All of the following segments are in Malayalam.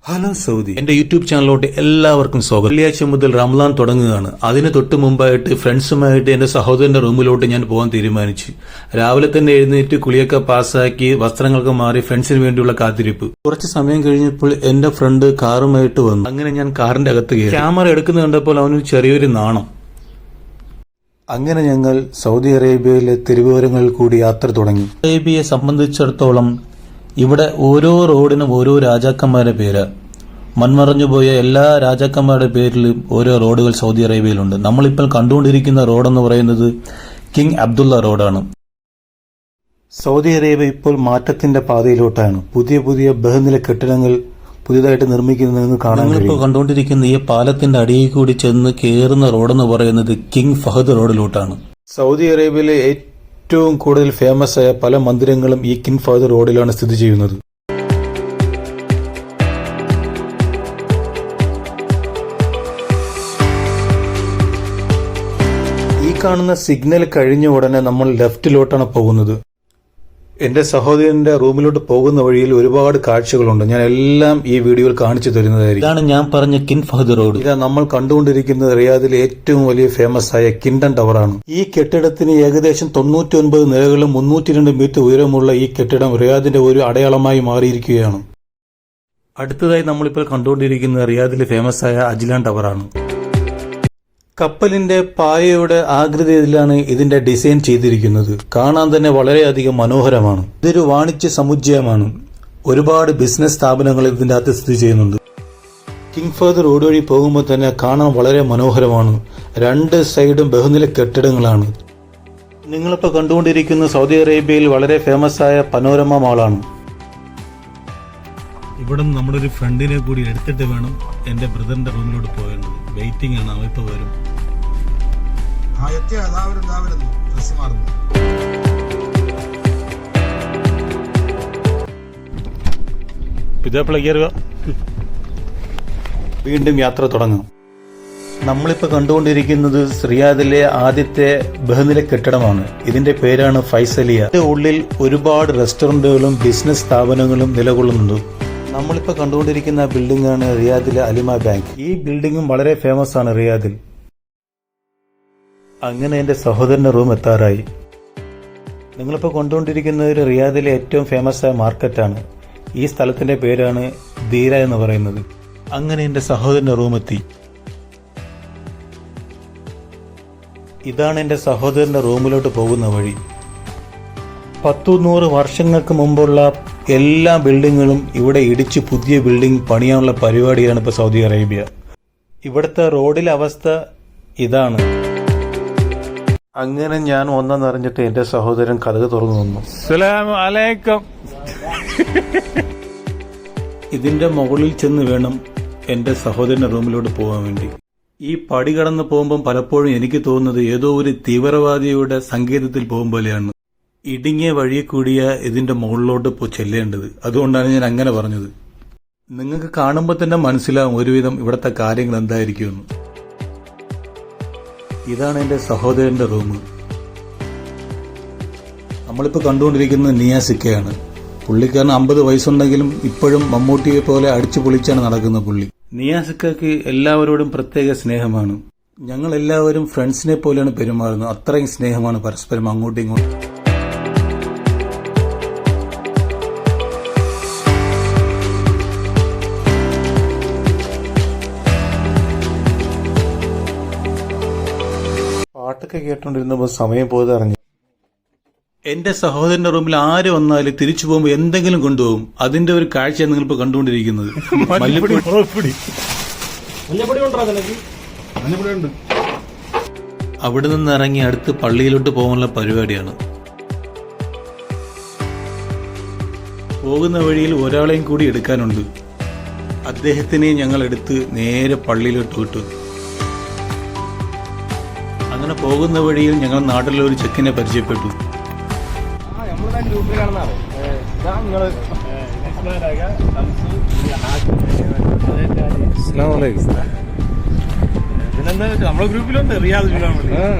ഹലോ സൗദി, എന്റെ യൂട്യൂബ് ചാനലിലോട്ട് എല്ലാവർക്കും സ്വാഗതം. വെള്ളിയാഴ്ച മുതൽ റമദാൻ തുടങ്ങുകയാണ്. അതിന് തൊട്ട് മുമ്പായിട്ട് ഫ്രണ്ട്സുമായിട്ട് എന്റെ സഹോദരന്റെ റൂമിലോട്ട് ഞാൻ പോകാൻ തീരുമാനിച്ചു. രാവിലെ തന്നെ എഴുന്നേറ്റ് കുളിയൊക്കെ പാസ്സാക്കി വസ്ത്രങ്ങളൊക്കെ മാറി ഫ്രണ്ട്സിന് വേണ്ടിയുള്ള കാത്തിരിപ്പ്. കുറച്ച് സമയം കഴിഞ്ഞപ്പോൾ എന്റെ ഫ്രണ്ട് കാറുമായിട്ട് വന്നു. അങ്ങനെ ഞാൻ കാറിന്റെ അകത്ത് കയറി. ക്യാമറ എടുക്കുന്നത് കണ്ടപ്പോൾ അവനൊരു ചെറിയൊരു നാണം. അങ്ങനെ ഞങ്ങൾ സൗദി അറേബ്യയിലെ തെരുവോരങ്ങളിൽ കൂടി യാത്ര തുടങ്ങി. അറേബ്യയെ സംബന്ധിച്ചിടത്തോളം ഇവിടെ ഓരോ റോഡിനും ഓരോ രാജാക്കന്മാരുടെ പേര്. മൺമറഞ്ഞുപോയ എല്ലാ രാജാക്കന്മാരുടെ പേരിലും ഓരോ റോഡുകൾ സൗദി അറേബ്യയിലുണ്ട്. നമ്മളിപ്പോൾ കണ്ടുകൊണ്ടിരിക്കുന്ന റോഡെന്ന് പറയുന്നത് കിങ് അബ്ദുള്ള റോഡാണ്. സൗദി അറേബ്യ ഇപ്പോൾ മാറ്റത്തിന്റെ പാതയിലോട്ടാണ്. പുതിയ പുതിയ ബഹുനില കെട്ടിടങ്ങൾ പുതിയതായിട്ട് നിർമ്മിക്കുന്നതെന്ന് കാണാൻ കഴിയും. ഇപ്പോൾ കണ്ടുകൊണ്ടിരിക്കുന്ന ഈ പാലത്തിന്റെ അടിയിൽ കൂടി ചെന്ന് കയറുന്ന റോഡെന്ന് പറയുന്നത് കിങ് ഫഹദ് റോഡിലോട്ടാണ്. സൗദി അറേബ്യയിലെ ഏറ്റവും കൂടുതൽ ഫേമസ് ആയ പല മന്ദിരങ്ങളും ഈ കിങ് ഫഹദ് റോഡിലാണ് സ്ഥിതി ചെയ്യുന്നത്. ഈ കാണുന്ന സിഗ്നൽ കഴിഞ്ഞ ഉടനെ നമ്മൾ ലെഫ്റ്റിലോട്ടാണ് പോകുന്നത്. എന്റെ സഹോദരന്റെ റൂമിലോട്ട് പോകുന്ന വഴിയിൽ ഒരുപാട് കാഴ്ചകളുണ്ട്. ഞാൻ എല്ലാം ഈ വീഡിയോയിൽ കാണിച്ചു തരുന്നതായിരിക്കും. ഇതാണ് ഞാൻ പറഞ്ഞ കിങ് ഫഹദ് റോഡ്. ഇതാ നമ്മൾ കണ്ടുകൊണ്ടിരിക്കുന്നത് റിയാദിലെ ഏറ്റവും വലിയ ഫേമസ് ആയ കിൻഡൻ ടവർ ആണ്. ഈ കെട്ടിടത്തിന് ഏകദേശം 99 നിലകളും 302 മീറ്റർ ഉയരമുള്ള ഈ കെട്ടിടം റിയാദിന്റെ ഒരു അടയാളമായി മാറിയിരിക്കുകയാണ്. അടുത്തതായി നമ്മളിപ്പോൾ കണ്ടുകൊണ്ടിരിക്കുന്നത് റിയാദിലെ ഫേമസ് ആയ അജ്ലാൻ ടവർ ആണ്. കപ്പലിന്റെ പായയുടെ ആകൃതിയിലാണ് ഇതിന്റെ ഡിസൈൻ ചെയ്തിരിക്കുന്നത്. കാണാൻ തന്നെ വളരെയധികം മനോഹരമാണ്. ഇതൊരു വാണിജ്യ സമുച്ചയമാണ്. ഒരുപാട് ബിസിനസ് സ്ഥാപനങ്ങൾ ഇതിന്റെ അകത്ത് സ്ഥിതി ചെയ്യുന്നുണ്ട്. കിങ് ഫഹദ് റോഡ് വഴി പോകുമ്പോൾ തന്നെ കാണാൻ വളരെ മനോഹരമാണ്. രണ്ട് സൈഡും ബഹുനില കെട്ടിടങ്ങളാണ്. നിങ്ങളിപ്പോൾ കണ്ടുകൊണ്ടിരിക്കുന്ന സൗദി അറേബ്യയിൽ വളരെ ഫേമസ് ആയ പനോരമ മാളാണ്. ഇവിടെ നിന്ന് നമ്മുടെ ഒരു ഫ്രണ്ടിനെ കൂടി എടുത്തിട്ട് വേണം എന്റെ ബ്രദറിന്റെ റൂമിലോട്ട് പോകേണ്ടത്. വെയിറ്റിംഗ് ആണ്, അവ ഇപ്പൊ വരും. വീണ്ടും യാത്ര തുടങ്ങാം. നമ്മളിപ്പോ കണ്ടുകൊണ്ടിരിക്കുന്നത് റിയാദിലെ ആദ്യത്തെ ബഹുനില കെട്ടിടമാണ്. ഇതിന്റെ പേരാണ് ഫൈസലിയ. ഇതിന്റെ ഉള്ളിൽ ഒരുപാട് റെസ്റ്റോറന്റുകളും ബിസിനസ് സ്ഥാപനങ്ങളും നിലകൊള്ളുന്നുണ്ട്. നമ്മളിപ്പോൾ കണ്ടുകൊണ്ടിരിക്കുന്ന ബിൽഡിംഗ് ആണ് റിയാദിലെ അലിമ ബാങ്ക്. ഈ ബിൽഡിംഗും വളരെ ഫേമസ് ആണ് റിയാദിൽ. അങ്ങനെ എന്റെ സഹോദരന്റെ റൂം എത്താറായി. നിങ്ങളിപ്പോൾ കൊണ്ടുകൊണ്ടിരിക്കുന്നത് റിയാദിലെ ഏറ്റവും ഫേമസ് ആയ മാർക്കറ്റാണ്. ഈ സ്ഥലത്തിന്റെ പേരാണ് ധീര എന്ന് പറയുന്നത്. അങ്ങനെ എന്റെ സഹോദരന്റെ റൂം എത്തി. ഇതാണ് എന്റെ സഹോദരന്റെ റൂമിലോട്ട് പോകുന്ന വഴി. 100-100 വർഷങ്ങൾക്ക് മുമ്പുള്ള എല്ലാ ബിൽഡിങ്ങുകളും ഇവിടെ ഇടിച്ച് പുതിയ ബിൽഡിംഗ് പണിയാനുള്ള പരിപാടിയാണ് ഇപ്പോൾ സൗദി അറേബ്യ. ഇവിടുത്തെ റോഡിലെ അവസ്ഥ ഇതാണ്. അങ്ങനെ ഞാൻ ഒന്നെന്നറിഞ്ഞിട്ട് എന്റെ സഹോദരൻ കതക് തുറന്നു വന്നു. അസ്സലാമു അലൈക്കും. ഇതിന്റെ മുകളിൽ ചെന്ന് വേണം എന്റെ സഹോദരന്റെ റൂമിലോട്ട് പോകാൻ വേണ്ടി. ഈ പടി കടന്ന് പോകുമ്പോൾ പലപ്പോഴും എനിക്ക് തോന്നുന്നത് ഏതോ ഒരു തീവ്രവാദിയുടെ സങ്കേതത്തിൽ പോകും പോലെയാണ്. ഇടുങ്ങിയ വഴി കൂടിയ ഇതിന്റെ മുകളിലോട്ട് ചെല്ലേണ്ടത്. അതുകൊണ്ടാണ് ഞാൻ അങ്ങനെ പറഞ്ഞത്. നിങ്ങൾക്ക് കാണുമ്പോൾ തന്നെ മനസ്സിലാവും ഒരുവിധം ഇവിടുത്തെ കാര്യങ്ങൾ എന്തായിരിക്കുമെന്ന്. ഇതാണ് എന്റെ സഹോദരന്റെ റൂം. നമ്മളിപ്പോൾ കണ്ടുകൊണ്ടിരിക്കുന്നത് നിയാസിക്കയാണ്. പുള്ളിക്കാരന് 50 വയസ്സുണ്ടെങ്കിലും ഇപ്പോഴും മമ്മൂട്ടിയെ പോലെ അടിച്ചു പൊളിച്ചാണ് നടക്കുന്ന പുള്ളി. നിയാസിക്കയ്ക്ക് എല്ലാവരോടും പ്രത്യേക സ്നേഹമാണ്. ഞങ്ങൾ എല്ലാവരും ഫ്രണ്ട്സിനെ പോലെയാണ് പെരുമാറുന്നത്. അത്രയും സ്നേഹമാണ് പരസ്പരം അങ്ങോട്ടും ഇങ്ങോട്ടും. പാട്ടൊക്കെ കേട്ടോണ്ടിരുന്നപ്പോൾ സമയം പോയത് അറിഞ്ഞു. എന്റെ സഹോദരന്റെ റൂമിൽ ആര് വന്നാലും തിരിച്ചു പോകുമ്പോൾ എന്തെങ്കിലും കൊണ്ടുപോകും. അതിന്റെ ഒരു കാഴ്ചയാണ് നിങ്ങളിപ്പോ കണ്ടുകൊണ്ടിരിക്കുന്നത്. അവിടെ നിന്ന് ഇറങ്ങി അടുത്ത് പള്ളിയിലോട്ട് പോകാനുള്ള പരിപാടിയാണ്. പോകുന്ന വഴിയിൽ ഒരാളെയും കൂടി എടുക്കാനുണ്ട്. അദ്ദേഹത്തിനെ ഞങ്ങൾ എടുത്ത് നേരെ പള്ളിയിലോട്ട് വിട്ടു. അങ്ങനെ പോകുന്ന വഴിയിൽ ഞങ്ങൾ നാട്ടിലെ ഒരു ചെക്കിനെ പരിചയപ്പെട്ടു.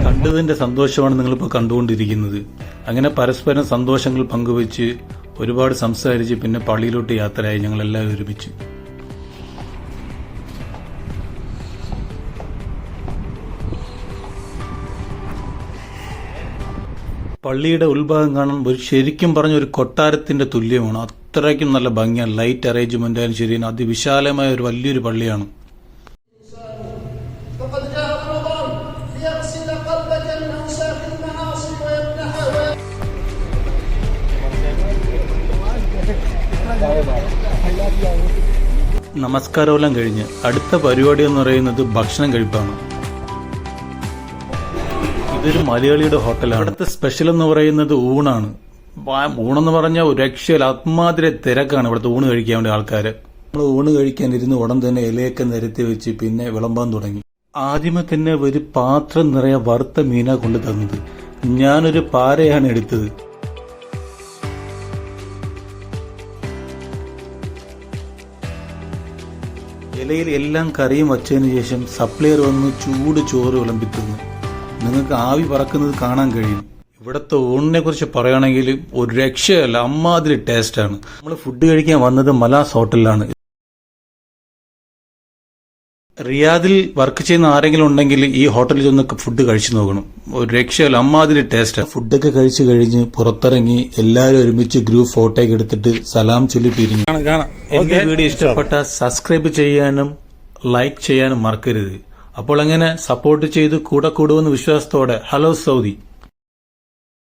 കണ്ടതിന്റെ സന്തോഷമാണ് നിങ്ങളിപ്പോൾ കണ്ടുകൊണ്ടിരിക്കുന്നത്. അങ്ങനെ പരസ്പരം സന്തോഷങ്ങൾ പങ്കുവെച്ച് ഒരുപാട് സംസാരിച്ച് പിന്നെ പള്ളിയിലോട്ട് യാത്രയായി ഞങ്ങൾ എല്ലാവരും ഒരുമിച്ച്. പള്ളിയുടെ ഉൾഭാഗം കാണാൻ ഒരു ശരിക്കും പറഞ്ഞ ഒരു കൊട്ടാരത്തിന്റെ തുല്യമാണ്. അത്രയ്ക്കും നല്ല ഭംഗിയാണ്. ലൈറ്റ് അറേഞ്ച്മെന്റ് ആയാലും ശരി, അതിവിശാലമായ ഒരു വലിയൊരു പള്ളിയാണ്. فقد جاء رمضان ليغسل قلبك من أوساخ المعاصي ويمنحه നമസ്കാരമെല്ലാം കഴിഞ്ഞ് അടുത്ത പരിപാടി എന്ന് പറയുന്നത് ഭക്ഷണം കഴിപ്പാണ്. ഇതൊരു മലയാളിയുടെ ഹോട്ടലാണ്. അടുത്ത സ്പെഷ്യൽ എന്ന് പറയുന്നത് ഊണാണ്. ഊണെന്ന് പറഞ്ഞാൽ ഒരു രക്ഷയില്ല, അത്മാതിരി തിരക്കാണ് ഇവിടുത്തെ ഊണ് കഴിക്കാൻ വേണ്ടി ആൾക്കാര്. നമ്മൾ ഊണ് കഴിക്കാൻ ഇരുന്ന് ഉടൻ തന്നെ ഇലയൊക്കെ നിരത്തി വെച്ച് പിന്നെ വിളമ്പാൻ തുടങ്ങി. ആദ്യമേ തന്നെ ഒരു പാത്രം നിറയെ വറുത്ത മീനാ കൊണ്ട് തന്നത്. ഞാനൊരു പാരയാണ് എടുത്തത്. ഇലയിൽ എല്ലാം കറിയും വച്ചതിന് ശേഷം സപ്ലയർ വന്ന് ചൂട് ചോറ് വിളമ്പിത്തുന്നു. നിങ്ങൾക്ക് ആവി പറക്കുന്നത് കാണാൻ കഴിയും. ഇവിടുത്തെ ഊണിനെ കുറിച്ച് പറയുകയാണെങ്കിൽ ഒരു രക്ഷയല്ല, അമ്മാതിരി ടേസ്റ്റാണ്. നമ്മൾ ഫുഡ് കഴിക്കാൻ വന്നത് മലാസ് ഹോട്ടലിലാണ്. റിയാദിൽ വർക്ക് ചെയ്യുന്ന ആരെങ്കിലും ഉണ്ടെങ്കിൽ ഈ ഹോട്ടലിൽ ചെന്ന് ഫുഡ് കഴിച്ചു നോക്കണം. ഒരു രക്ഷയല്ല, അമ്മാതിരി ടേസ്റ്റ്. ഫുഡൊക്കെ കഴിച്ചു കഴിഞ്ഞ് പുറത്തിറങ്ങി എല്ലാവരും ഒരുമിച്ച് ഗ്രൂപ്പ് ഫോട്ടോയൊക്കെ എടുത്തിട്ട് സലാം ചൊല്ലി പിരിഞ്ഞു. എന്റെ വീഡിയോ ഇഷ്ടപ്പെട്ട സബ്സ്ക്രൈബ് ചെയ്യാനും ലൈക്ക് ചെയ്യാനും മറക്കരുത്. അപ്പോൾ അങ്ങനെ സപ്പോർട്ട് ചെയ്ത് കൂടെ കൂടുമെന്ന് വിശ്വാസത്തോടെ ഹലോ സൗദി.